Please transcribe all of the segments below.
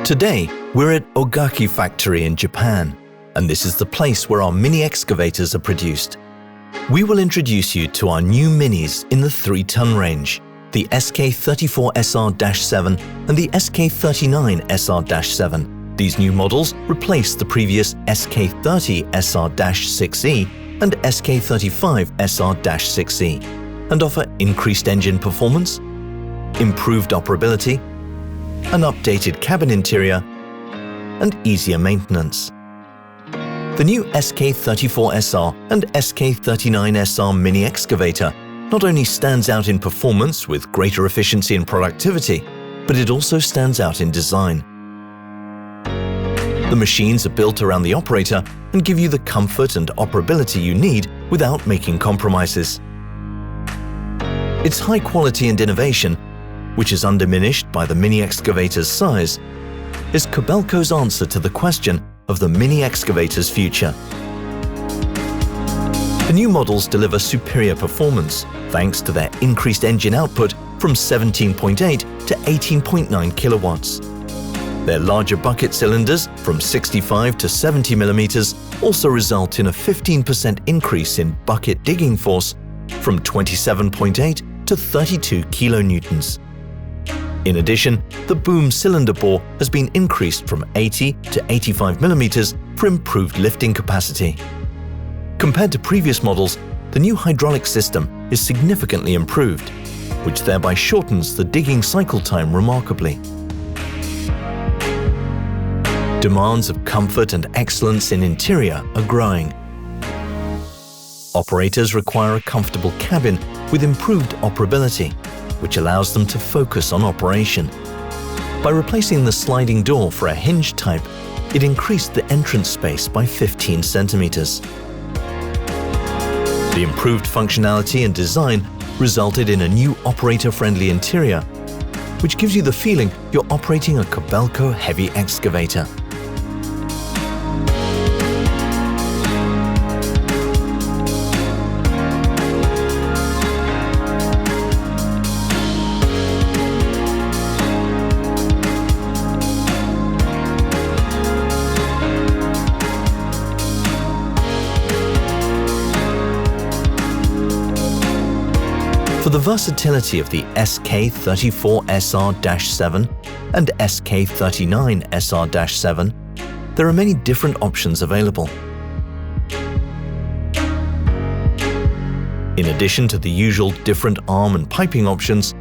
Today, we're at Ogaki factory in Japan, and this is the place where our mini excavators are produced. We will introduce you to our new minis in the 3-ton range, the SK34SR-7 and the SK39SR-7. These new models replace the previous SK30SR-6E and SK35SR-6E and offer increased engine performance, improved operability, an updated cabin interior, and easier maintenance. The new SK34SR and SK39SR mini excavator not only stands out in performance with greater efficiency and productivity, but it also stands out in design. The machines are built around the operator and give you the comfort and operability you need without making compromises. Its high quality and innovation, which is undiminished by the mini excavator's size, is Kobelco's answer to the question of the mini excavator's future. The new models deliver superior performance thanks to their increased engine output from 17.8 to 18.9 kilowatts. Their larger bucket cylinders from 65 to 70 millimeters also result in a 15% increase in bucket digging force from 27.8 to 32 kilonewtons. In addition, the boom cylinder bore has been increased from 80 to 85 millimeters for improved lifting capacity. Compared to previous models, the new hydraulic system is significantly improved, which thereby shortens the digging cycle time remarkably. Demands of comfort and excellence in interior are growing. Operators require a comfortable cabin with improved operability, which allows them to focus on operation. By replacing the sliding door for a hinge type, it increased the entrance space by 15 centimeters. The improved functionality and design resulted in a new operator-friendly interior, which gives you the feeling you're operating a Kobelco heavy excavator. For the versatility of the SK34SR-7 and SK39SR-7, there are many different options available. In addition to the usual different arm and piping options,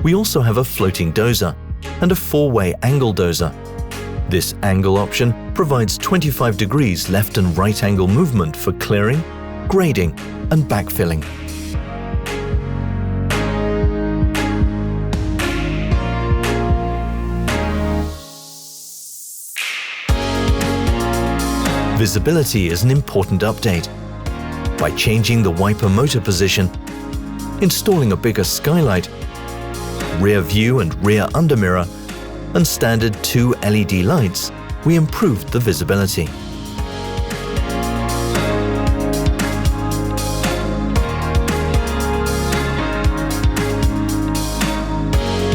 we also have a floating dozer and a 4-way angle dozer. This angle option provides 25 degrees left and right angle movement for clearing, grading, and backfilling. Visibility is an important update. By changing the wiper motor position, installing a bigger skylight, rear view and rear undermirror, and standard 2 LED lights, we improved the visibility.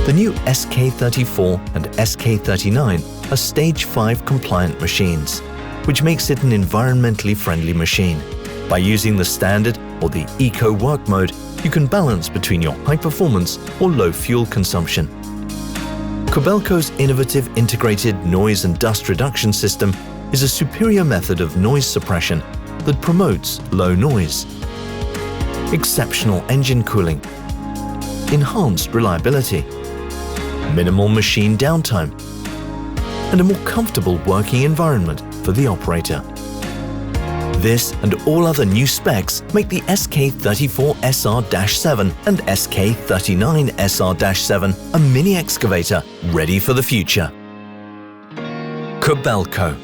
The new SK34 and SK39 are Stage 5 compliant machines, which makes it an environmentally friendly machine. By using the standard or the eco work mode, you can balance between your high performance or low fuel consumption. Kobelco's innovative integrated noise and dust reduction system is a superior method of noise suppression that promotes low noise, exceptional engine cooling, enhanced reliability, minimal machine downtime, and a more comfortable working environment for the operator. This and all other new specs make the SK34SR-7 and SK39SR-7 a mini excavator ready for the future. Kobelco.